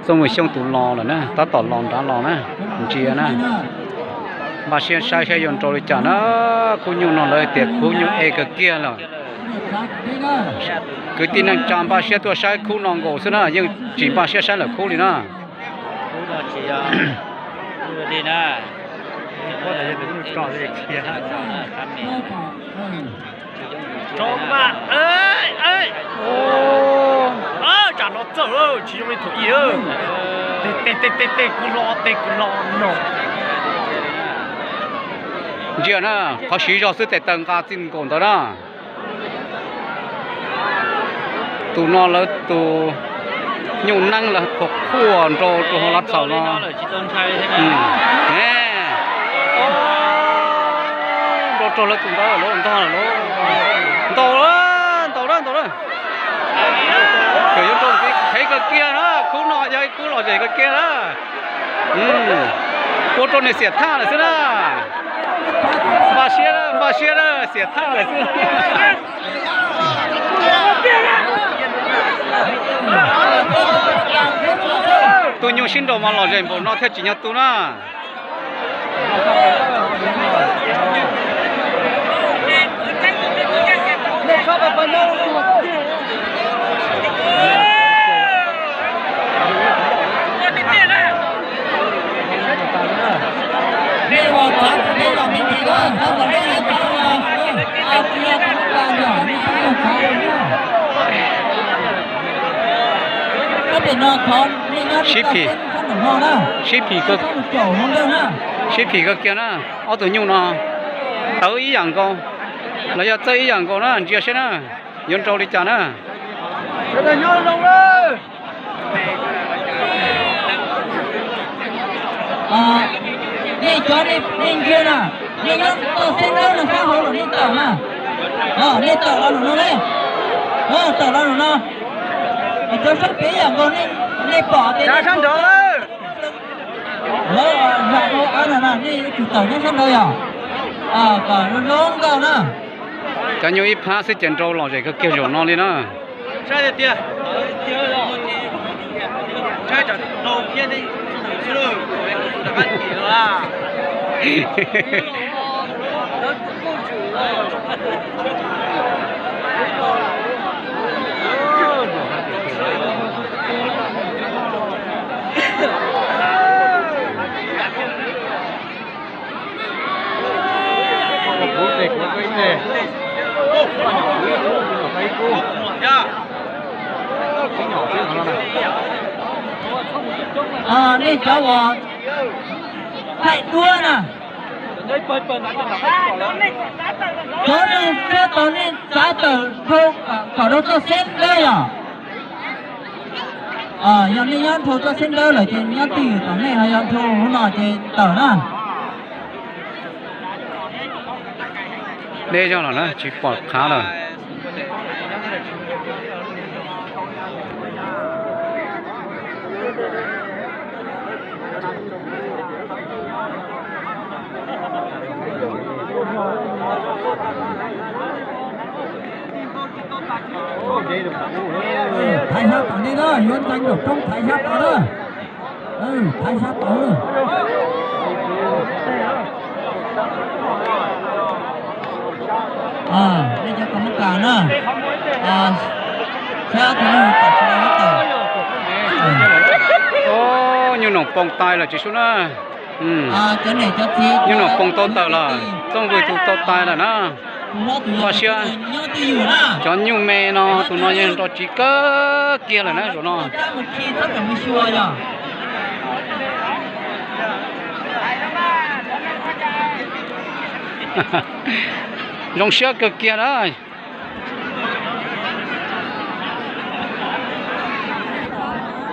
xong rồi xong tụ lò rồi nè ta tỏ lòn đá lò nè chia nè bà xe sai xe dọn trôi chả nó khu nhung nó lời tiệt khu nhung e cái kia là cái tin anh chạm bà xe tua sai khu nòng gỗ xưa nè nhưng chỉ bà xe sai là khu đi nè khu nó chỉ đi nè có thểเป็นtrò gì kia trò mà ơi chả nó sợ chỉ mới thổi tê cú lo nổ giờ nè có sử dụng sự tệ tầng cá tin còn đó nè tụ nó là tụ nhung năng là phục khuôn rồi tụ họ lát sầu nó nè đồ trâu là tụ đó là to đó kiểu như trâu thấy cái kia đó khu nọ vậy cái kia đó cô trâu này xiết tha là thế đó bà xe đó xiết tha là thế tôi nhung xin đồ mà lò dày bộ nó theo chỉ nhật tôi na ship cái kia nè, ở tụi nhung nó tới ý rằng con, là do tới ý rằng con nó chưa xem nè, yon trâu đi chả nè. Cái này nhon đâu đấy. Đi cho đi kia nè, đi nó xem đâu là sao hồ đi tàu nè, đi tàu là nó đấy, tàu là nó, cho sắp tí rằng con đi bỏ tiền. Trả sang đó đấy. Dạ cô ăn là đi chủ tàu nhá sang đây à? Cả nó lớn cao nè. Cái nhiều ít phá sẽ chèn trâu lò gì cái kia rồi non đi nữa. Sai được tiền. Sai chả đầu tiên đi. Chứ đâu, đã ăn gì rồi à? Nó cô chủ đi cháu à chạy đua nè chỗ này chưa tới nên giá tờ không cả đâu cho xem đây à nhận đi nhá thôi cho xem đây là trên nhá tỷ tổng này hay nhận thôi hôm nào trên tờ nè đây cho nó chỉ bỏ khá rồi. thái sát tỏ đi đó, yuan tranh được trong thái sát tỏ đó. Thái sát tỏ rồi. Đây cho có một cả nữa. Xe thì nó tập ra hết rồi. Như nòng bông tay là chỉ số đó. Cái này cho chị. Như nòng bông to tờ là trong người tụ to tay là nó. Có chưa? Cho nhiều mẹ nó tụi nó nhìn nó chỉ có kia là nó rồi nó. Dòng xe cực kia đó.